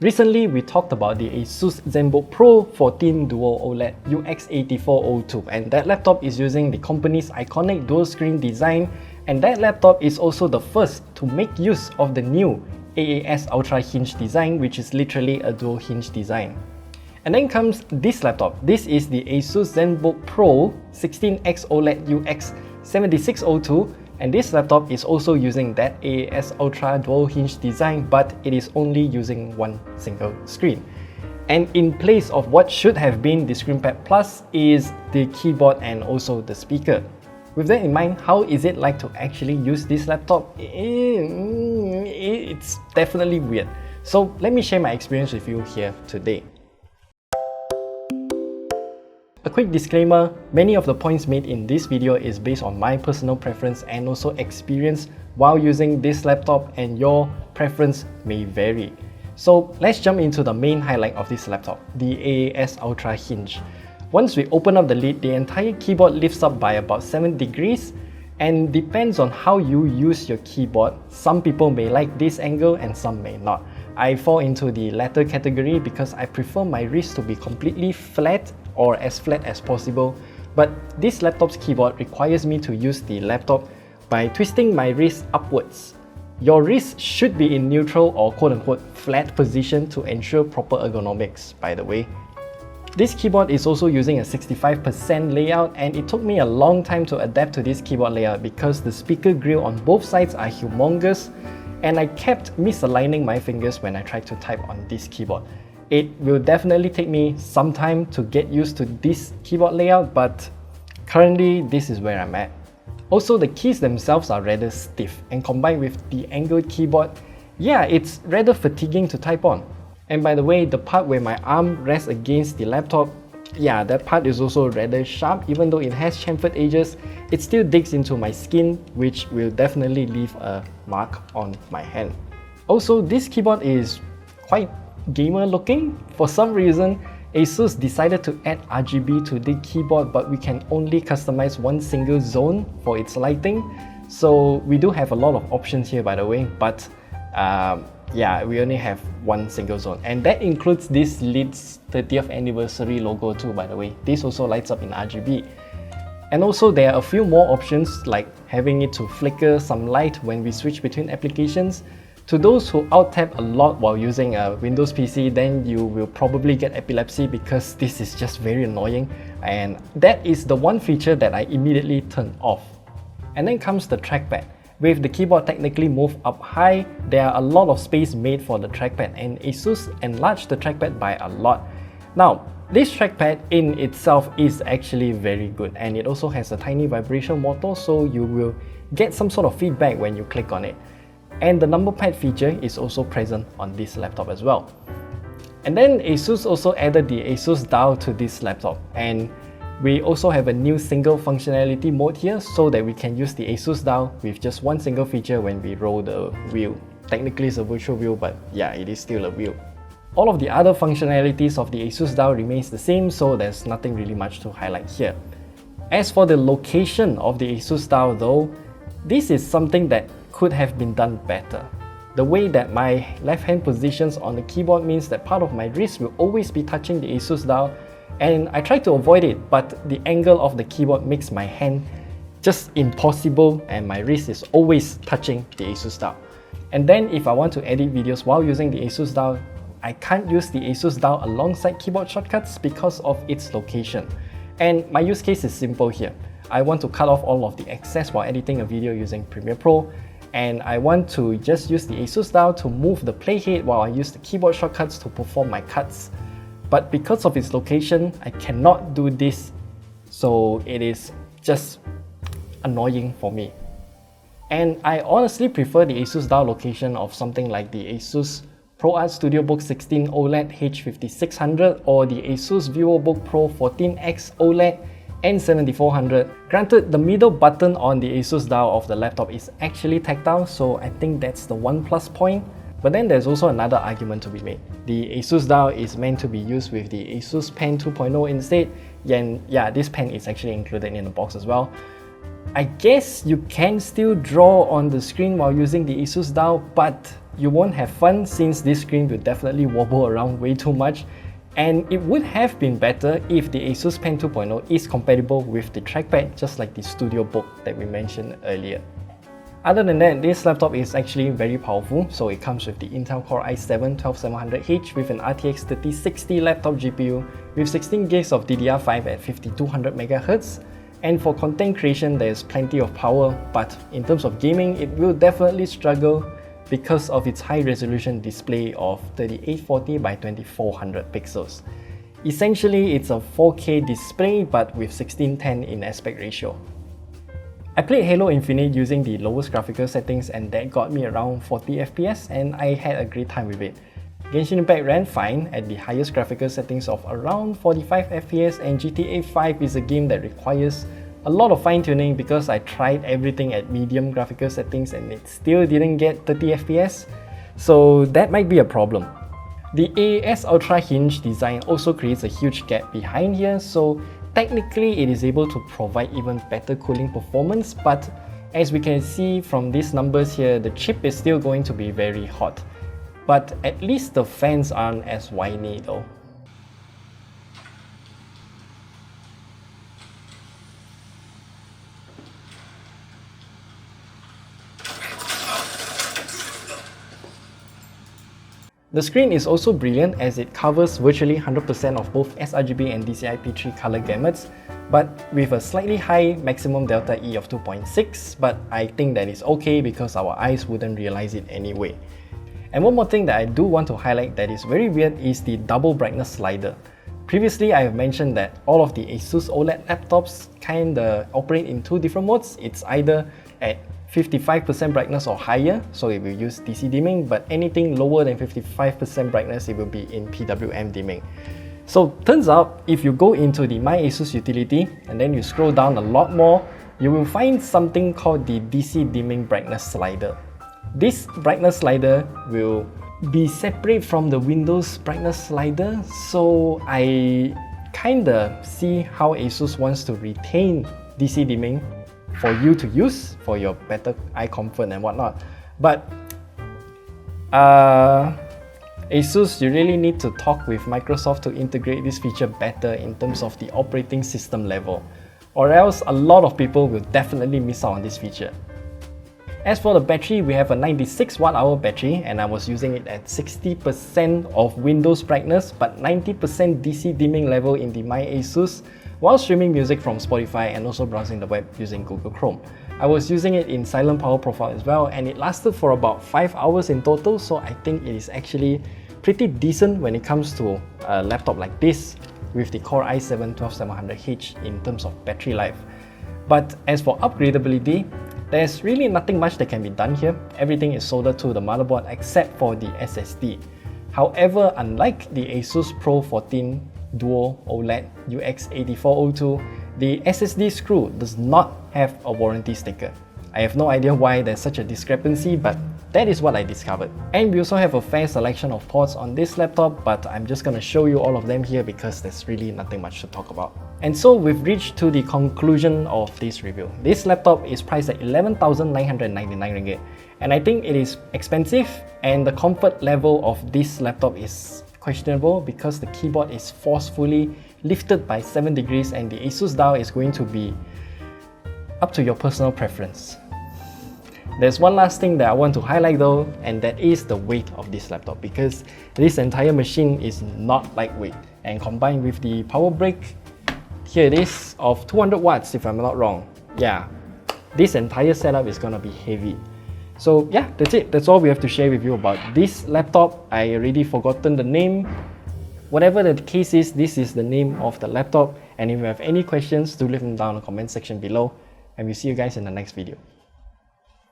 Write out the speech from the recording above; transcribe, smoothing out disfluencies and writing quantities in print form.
Recently, we talked about the ASUS Zenbook Pro 14 Dual OLED UX8402, and that laptop is using the company's iconic dual screen design, and that laptop is also the first to make use of the new AAS Ultra Hinge design, which is literally a dual hinge design. And then comes this laptop. This is the ASUS Zenbook Pro 16X OLED UX7602, and this laptop is also using that AAS Ultra dual hinge design, but it is only using one single screen. And in place of what should have been the ScreenPad Plus is the keyboard and also the speaker. With that in mind, how is it like to actually use this laptop? It's definitely weird. So let me share my experience with you here today. A quick disclaimer, many of the points made in this video is based on my personal preference and also experience while using this laptop, and your preference may vary. So let's jump into the main highlight of this laptop, the AAS Ultra Hinge. Once we open up the lid, the entire keyboard lifts up by about 7 degrees, and depends on how you use your keyboard. Some people may like this angle and some may not. I fall into the latter category because I prefer my wrist to be completely flat or as flat as possible, but this laptop's keyboard requires me to use the laptop by twisting my wrist upwards. Your wrist should be in neutral or quote-unquote flat position to ensure proper ergonomics, by the way. This keyboard is also using a 65% layout, and it took me a long time to adapt to this keyboard layout because the speaker grill on both sides are humongous, and I kept misaligning my fingers when I tried to type on this keyboard. It will definitely take me some time to get used to this keyboard layout, but currently this is where I'm at. Also, the keys themselves are rather stiff, and combined with the angled keyboard, yeah, it's rather fatiguing to type on. And by the way, the part where my arm rests against the laptop, yeah, that part is also rather sharp. Even though it has chamfered edges, it still digs into my skin, which will definitely leave a mark on my hand. Also, this keyboard is quite gamer looking. For some reason, ASUS decided to add RGB to the keyboard, but we can only customize one single zone for its lighting. So we do have a lot of options here, by the way, but yeah, we only have one single zone, and that includes this lid's 30th anniversary logo too, by the way. This also lights up in RGB. And also there are a few more options, like having it to flicker some light when we switch between applications. To those who out-tap a lot while using a Windows PC, then you will probably get epilepsy because this is just very annoying, and that is the one feature that I immediately turned off. And then comes the trackpad. With the keyboard technically moved up high, there are a lot of space made for the trackpad, and ASUS enlarged the trackpad by a lot. Now, this trackpad in itself is actually very good, and it also has a tiny vibration motor, so you will get some sort of feedback when you click on it. And the number pad feature is also present on this laptop as well. And then ASUS also added the ASUS Dial to this laptop, and we also have a new single functionality mode here so that we can use the ASUS Dial with just one single feature when we roll the wheel. Technically it's a virtual wheel, but yeah, it is still a wheel. All of the other functionalities of the ASUS Dial remains the same, so there's nothing really much to highlight here. As for the location of the ASUS Dial though, this is something that could have been done better. The way that my left hand positions on the keyboard means that part of my wrist will always be touching the ASUS Dial, and I try to avoid it, but the angle of the keyboard makes my hand just impossible, and my wrist is always touching the ASUS Dial. And then if I want to edit videos while using the ASUS Dial, I can't use the ASUS Dial alongside keyboard shortcuts because of its location. And my use case is simple here. I want to cut off all of the excess while editing a video using Premiere Pro, and I want to just use the ASUS Dial to move the playhead while I use the keyboard shortcuts to perform my cuts. But because of its location, I cannot do this, so it is just annoying for me. And I honestly prefer the ASUS Dial location of something like the ASUS ProArt StudioBook 16 OLED H5600 or the ASUS VivoBook Pro 14X OLED N7400. Granted, the middle button on the ASUS Dial of the laptop is actually tactile, so I think that's the one plus point. But then there's also another argument to be made. The ASUS Dial is meant to be used with the ASUS Pen 2.0 instead, and yeah, this pen is actually included in the box as well. I guess you can still draw on the screen while using the ASUS Dial, but you won't have fun since this screen will definitely wobble around way too much, and it would have been better if the Asus Pen 2.0 is compatible with the trackpad, just like the Studio Book that we mentioned earlier. Other than that, this laptop is actually very powerful. So it comes with the Intel Core i7-12700H with an RTX 3060 laptop GPU with 16 gigs of DDR5 at 5200 MHz. And for content creation, there's plenty of power, but in terms of gaming, it will definitely struggle because of its high resolution display of 3840 by 2400 pixels. Essentially, it's a 4K display but with 16:10 in aspect ratio. I played Halo Infinite using the lowest graphical settings, and that got me around 40 FPS, and I had a great time with it. Genshin Impact ran fine at the highest graphical settings of around 45 FPS, and GTA 5 is a game that requires a lot of fine-tuning because I tried everything at medium graphical settings and it still didn't get 30 FPS, so that might be a problem. The AAS Ultra Hinge design also creates a huge gap behind here, so technically it is able to provide even better cooling performance, but as we can see from these numbers here, the chip is still going to be very hot. But at least the fans aren't as whiny though. The screen is also brilliant as it covers virtually 100% of both sRGB and DCI-P3 color gamuts, but with a slightly high maximum delta E of 2.6, but I think that is okay because our eyes wouldn't realize it anyway. And one more thing that I do want to highlight that is very weird is the double brightness slider. Previously, I have mentioned that all of the Asus OLED laptops kinda operate in two different modes. It's either at 55% brightness or higher, so it will use DC dimming, but anything lower than 55% brightness, it will be in PWM dimming. So turns out, if you go into the My Asus utility and then you scroll down a lot more, you will find something called the DC dimming brightness slider. This brightness slider will be separate from the Windows brightness slider, so I kinda see how Asus wants to retain DC dimming for you to use for your better eye comfort and whatnot. But Asus, you really need to talk with Microsoft to integrate this feature better in terms of the operating system level, or else a lot of people will definitely miss out on this feature. As for the battery, we have a 96 Wh battery, and I was using it at 60% of Windows brightness but 90% DC dimming level in the My Asus, while streaming music from Spotify and also browsing the web using Google Chrome. I was using it in silent power profile as well, and it lasted for about 5 hours in total, so I think it is actually pretty decent when it comes to a laptop like this with the Core i7-12700H in terms of battery life. But as for upgradability, there's really nothing much that can be done here. Everything is soldered to the motherboard except for the SSD. However, unlike the Asus Pro 14 Duo OLED UX8402, the SSD screw does not have a warranty sticker. I have no idea why there's such a discrepancy, but that is what I discovered. And we also have a fair selection of ports on this laptop, but I'm just gonna show you all of them here because there's really nothing much to talk about. And so we've reached to the conclusion of this review. This laptop is priced at 11,999 ringgit, and I think it is expensive, and the comfort level of this laptop is questionable because the keyboard is forcefully lifted by 7 degrees and the Asus Dial is going to be up to your personal preference. There's one last thing that I want to highlight though, and that is the weight of this laptop, because this entire machine is not lightweight, and combined with the power brick, here it is, of 200 watts if I'm not wrong. Yeah, this entire setup is gonna be heavy. So yeah, that's it. That's all we have to share with you about this laptop. I already forgotten the name. Whatever the case is, this is the name of the laptop. And if you have any questions, do leave them down in the comment section below. And we'll see you guys in the next video.